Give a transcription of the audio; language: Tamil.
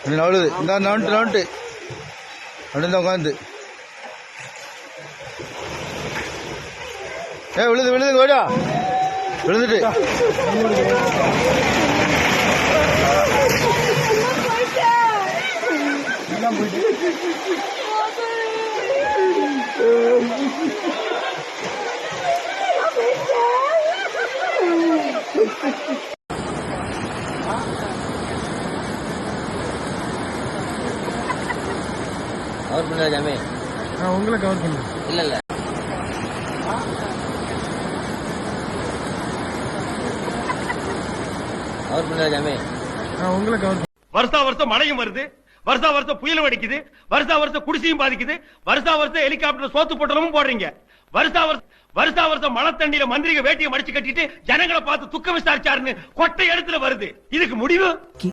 நவுளுது இந்த நவுண்டு நவுண்டு அப்படிதான் உட்காந்து விழுது விழுது கோடா விழுந்துட்டு கவர் பண்ண ஜாமே உங்களை கவர் பண்ணு இல்ல இல்ல கவர் பண்ண ஜாமே உங்களை கவர் வருஷா வருஷம் மழையும் வருது, வருஷா வருஷம் புயலும் அடிக்குது, வருஷா வருஷம் குடிசையும் பாதிக்குது, வருஷா வருஷம் ஹெலிகாப்டர் சோத்து பொட்டலமும் போடுறீங்க. வருஷா வருஷம் மழை தண்ணியில மந்திரிக வேட்டியை மடிச்சு கட்டிட்டு ஜனங்களை பார்த்து துக்கம் விசாரிச்சாருன்னு கொட்டை இடத்துல வருது. இதுக்கு முடிவு